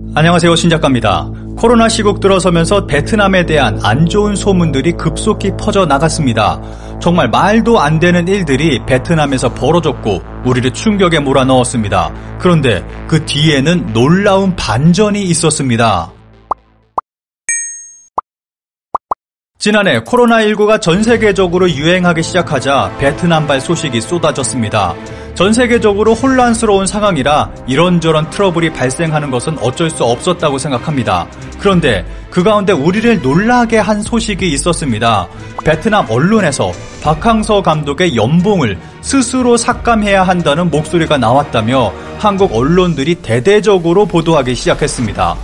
안녕하세요, 신작가입니다. 코로나 시국 들어서면서 베트남에 대한 안 좋은 소문들이 급속히 퍼져나갔습니다. 정말 말도 안 되는 일들이 베트남에서 벌어졌고 우리를 충격에 몰아넣었습니다. 그런데 그 뒤에는 놀라운 반전이 있었습니다. 지난해 코로나19가 전 세계적으로 유행하기 시작하자 베트남발 소식이 쏟아졌습니다. 전 세계적으로 혼란스러운 상황이라 이런저런 트러블이 발생하는 것은 어쩔 수 없었다고 생각합니다. 그런데 그 가운데 우리를 놀라게 한 소식이 있었습니다. 베트남 언론에서 박항서 감독의 연봉을 스스로 삭감해야 한다는 목소리가 나왔다며 한국 언론들이 대대적으로 보도하기 시작했습니다.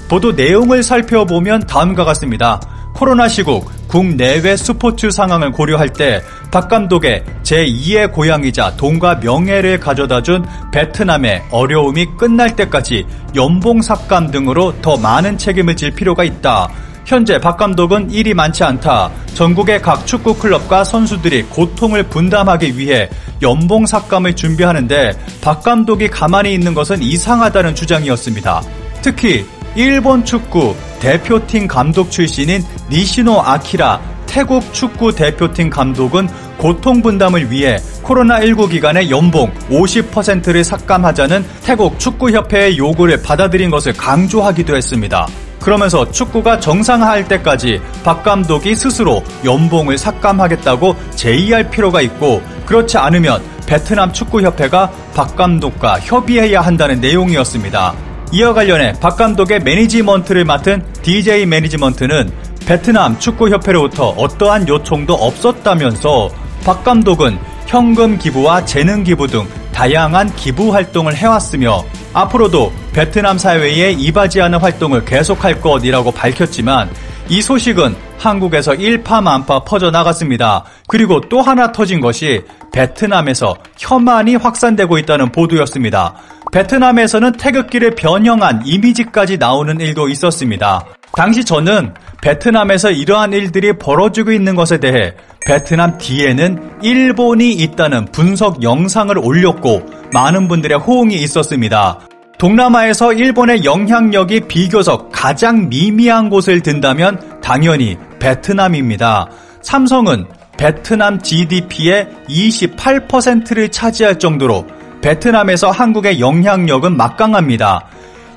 보도 내용을 살펴보면 다음과 같습니다. 코로나 시국 국내외 스포츠 상황을 고려할 때 박 감독의 제2의 고향이자 돈과 명예를 가져다준 베트남의 어려움이 끝날 때까지 연봉 삭감 등으로 더 많은 책임을 질 필요가 있다. 현재 박 감독은 일이 많지 않다. 전국의 각 축구 클럽과 선수들이 고통을 분담하기 위해 연봉 삭감을 준비하는데 박 감독이 가만히 있는 것은 이상하다는 주장이었습니다. 특히 일본 축구 대표팀 감독 출신인 니시노 아키라 태국 축구 대표팀 감독은 고통 분담을 위해 코로나19 기간에 연봉 50%를 삭감하자는 태국 축구협회의 요구를 받아들인 것을 강조하기도 했습니다. 그러면서 축구가 정상화할 때까지 박 감독이 스스로 연봉을 삭감하겠다고 제의할 필요가 있고, 그렇지 않으면 베트남 축구협회가 박 감독과 협의해야 한다는 내용이었습니다. 이와 관련해 박 감독의 매니지먼트를 맡은 DJ 매니지먼트는 베트남 축구협회로부터 어떠한 요청도 없었다면서 박 감독은 현금 기부와 재능 기부 등 다양한 기부 활동을 해왔으며 앞으로도 베트남 사회에 이바지 않은 활동을 계속할 것이라고 밝혔지만 이 소식은 한국에서 일파만파 퍼져나갔습니다. 그리고 또 하나 터진 것이 베트남에서 혐한이 확산되고 있다는 보도였습니다. 베트남에서는 태극기를 변형한 이미지까지 나오는 일도 있었습니다. 당시 저는 베트남에서 이러한 일들이 벌어지고 있는 것에 대해 베트남 뒤에는 일본이 있다는 분석 영상을 올렸고 많은 분들의 호응이 있었습니다. 동남아에서 일본의 영향력이 비교적 가장 미미한 곳을 든다면 당연히 베트남입니다. 삼성은 베트남 GDP의 28%를 차지할 정도로 베트남에서 한국의 영향력은 막강합니다.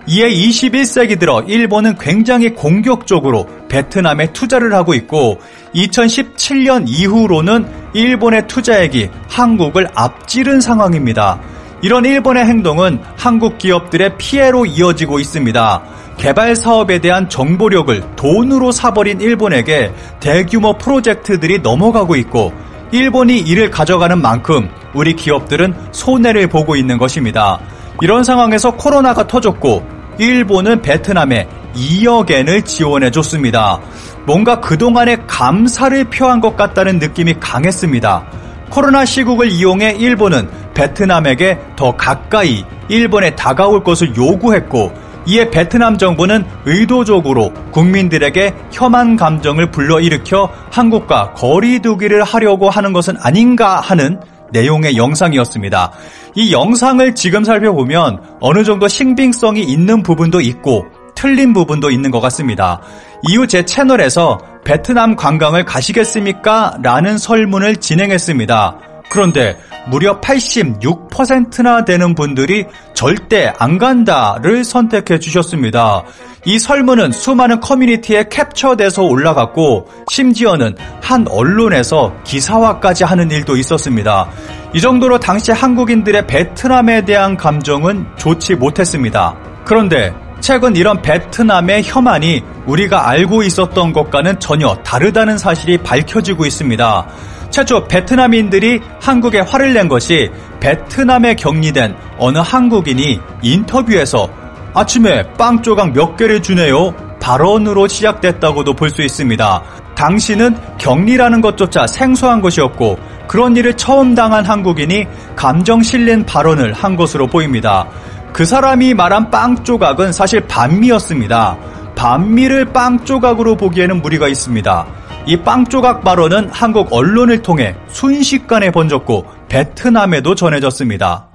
이에 21세기 들어 일본은 굉장히 공격적으로 베트남에 투자를 하고 있고 2017년 이후로는 일본의 투자액이 한국을 앞지른 상황입니다. 이런 일본의 행동은 한국 기업들의 피해로 이어지고 있습니다. 개발 사업에 대한 정보력을 돈으로 사버린 일본에게 대규모 프로젝트들이 넘어가고 있고 일본이 이를 가져가는 만큼 우리 기업들은 손해를 보고 있는 것입니다. 이런 상황에서 코로나가 터졌고 일본은 베트남에 2억엔을 지원해줬습니다. 뭔가 그동안의 감사를 표한 것 같다는 느낌이 강했습니다. 코로나 시국을 이용해 일본은 베트남에게 더 가까이 일본에 다가올 것을 요구했고 이에 베트남 정부는 의도적으로 국민들에게 혐한 감정을 불러일으켜 한국과 거리 두기를 하려고 하는 것은 아닌가 하는 내용의 영상이었습니다. 이 영상을 지금 살펴보면 어느 정도 신빙성이 있는 부분도 있고 틀린 부분도 있는 것 같습니다. 이후 제 채널에서 베트남 관광을 가시겠습니까? 라는 설문을 진행했습니다. 그런데 무려 86%나 되는 분들이 절대 안 간다를 선택해 주셨습니다. 이 설문은 수많은 커뮤니티에 캡처돼서 올라갔고 심지어는 한 언론에서 기사화까지 하는 일도 있었습니다. 이 정도로 당시 한국인들의 베트남에 대한 감정은 좋지 못했습니다. 그런데 최근 이런 베트남의 혐한이 우리가 알고 있었던 것과는 전혀 다르다는 사실이 밝혀지고 있습니다. 최초 베트남인들이 한국에 화를 낸 것이 베트남에 격리된 어느 한국인이 인터뷰에서 아침에 빵 조각 몇 개를 주네요 발언으로 시작됐다고도 볼 수 있습니다. 당시는 격리라는 것조차 생소한 것이었고 그런 일을 처음 당한 한국인이 감정 실린 발언을 한 것으로 보입니다. 그 사람이 말한 빵 조각은 사실 반미였습니다. 반미를 빵 조각으로 보기에는 무리가 있습니다. 이 빵 조각 발언은 한국 언론을 통해 순식간에 번졌고 베트남에도 전해졌습니다.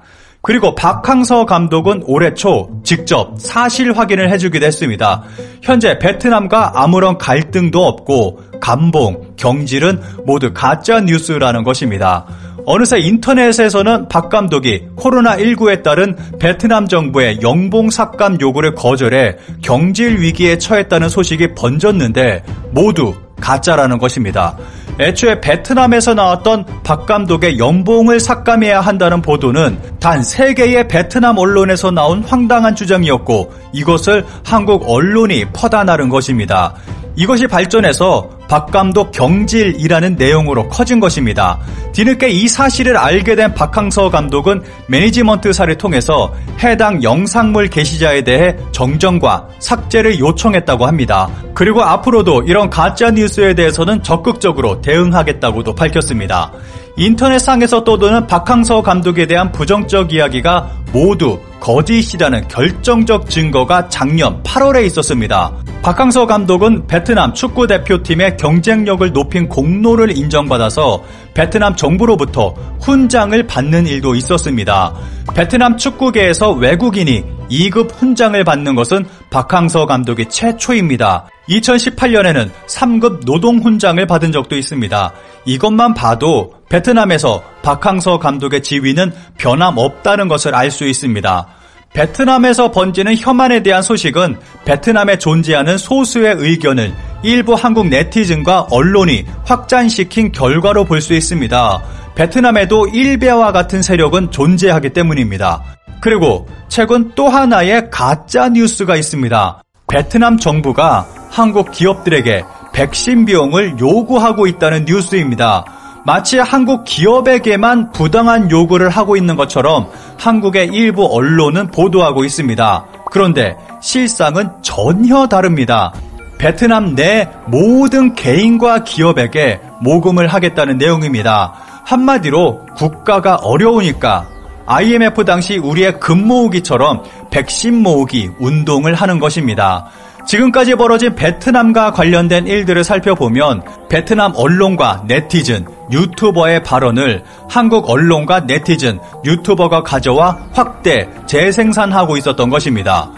그리고 박항서 감독은 올해 초 직접 사실 확인을 해주기도 했습니다. 현재 베트남과 아무런 갈등도 없고 감봉, 경질은 모두 가짜 뉴스라는 것입니다. 어느새 인터넷에서는 박 감독이 코로나19에 따른 베트남 정부의 영봉 삭감 요구를 거절해 경질 위기에 처했다는 소식이 번졌는데 모두 가짜라는 것입니다. 애초에 베트남에서 나왔던 박 감독의 연봉을 삭감해야 한다는 보도는 단 3개의 베트남 언론에서 나온 황당한 주장이었고 이것을 한국 언론이 퍼다 나른 것입니다. 이것이 발전해서 박 감독 경질이라는 내용으로 커진 것입니다. 뒤늦게 이 사실을 알게 된 박항서 감독은 매니지먼트사를 통해서 해당 영상물 게시자에 대해 정정과 삭제를 요청했다고 합니다. 그리고 앞으로도 이런 가짜 뉴스에 대해서는 적극적으로 대응하겠다고도 밝혔습니다. 인터넷상에서 떠도는 박항서 감독에 대한 부정적 이야기가 모두 거짓이라는 결정적 증거가 작년 8월에 있었습니다. 박항서 감독은 베트남 축구 대표팀의 경쟁력을 높인 공로를 인정받아서 베트남 정부로부터 훈장을 받는 일도 있었습니다. 베트남 축구계에서 외국인이 2급 훈장을 받는 것은 박항서 감독이 최초입니다. 2018년에는 3급 노동훈장을 받은 적도 있습니다. 이것만 봐도 베트남에서 박항서 감독의 지위는 변함없다는 것을 알 수 있습니다. 베트남에서 번지는 혐한에 대한 소식은 베트남에 존재하는 소수의 의견을 일부 한국 네티즌과 언론이 확산시킨 결과로 볼 수 있습니다. 베트남에도 일베와 같은 세력은 존재하기 때문입니다. 그리고 최근 또 하나의 가짜 뉴스가 있습니다. 베트남 정부가 한국 기업들에게 백신 비용을 요구하고 있다는 뉴스입니다. 마치 한국 기업에게만 부당한 요구를 하고 있는 것처럼 한국의 일부 언론은 보도하고 있습니다. 그런데 실상은 전혀 다릅니다. 베트남 내 모든 개인과 기업에게 모금을 하겠다는 내용입니다. 한마디로 국가가 어려우니까 IMF 당시 우리의 금 모으기처럼 백신 모으기 운동을 하는 것입니다. 지금까지 벌어진 베트남과 관련된 일들을 살펴보면 베트남 언론과 네티즌, 유튜버의 발언을 한국 언론과 네티즌, 유튜버가 가져와 확대, 재생산하고 있었던 것입니다.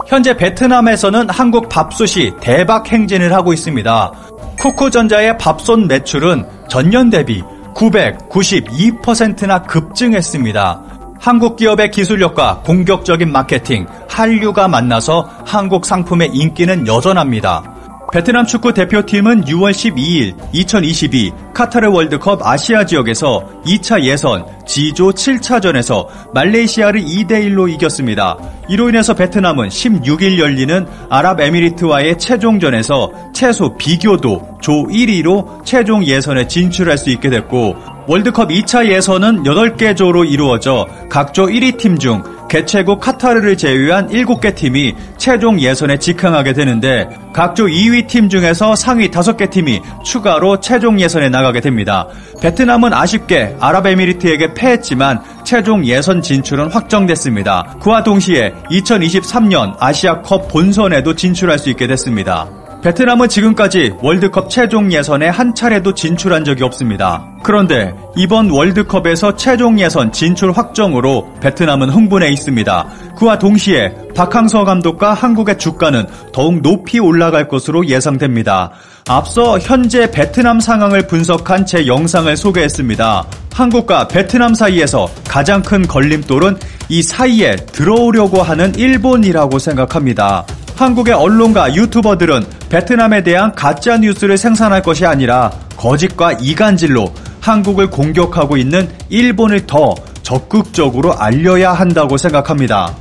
현재 베트남에서는 한국 밥솥이 대박 행진을 하고 있습니다. 쿠쿠전자의 밥솥 매출은 전년 대비 992%나 급증했습니다. 한국 기업의 기술력과 공격적인 마케팅, 한류가 만나서 한국 상품의 인기는 여전합니다. 베트남 축구 대표팀은 6월 12일 2022 카타르 월드컵 아시아 지역에서 2차 예선 G조 7차전에서 말레이시아를 2대1로 이겼습니다. 이로 인해서 베트남은 16일 열리는 아랍에미리트와의 최종전에서 최소 비교도 조 1위로 최종 예선에 진출할 수 있게 됐고 월드컵 2차 예선은 8개 조로 이루어져 각 조 1위 팀 중 개최국 카타르를 제외한 7개 팀이 최종 예선에 직행하게 되는데 각 조 2위 팀 중에서 상위 5개 팀이 추가로 최종 예선에 나가게 됩니다. 베트남은 아쉽게 아랍에미리트에게 패했지만 최종 예선 진출은 확정됐습니다. 그와 동시에 2023년 아시아컵 본선에도 진출할 수 있게 됐습니다. 베트남은 지금까지 월드컵 최종 예선에 한 차례도 진출한 적이 없습니다. 그런데 이번 월드컵에서 최종 예선 진출 확정으로 베트남은 흥분해 있습니다. 그와 동시에 박항서 감독과 한국의 주가는 더욱 높이 올라갈 것으로 예상됩니다. 앞서 현재 베트남 상황을 분석한 제 영상을 소개했습니다. 한국과 베트남 사이에서 가장 큰 걸림돌은 이 사이에 들어오려고 하는 일본이라고 생각합니다. 한국의 언론과 유튜버들은 베트남에 대한 가짜 뉴스를 생산할 것이 아니라 거짓과 이간질로 한국을 공격하고 있는 일본을 더 적극적으로 알려야 한다고 생각합니다.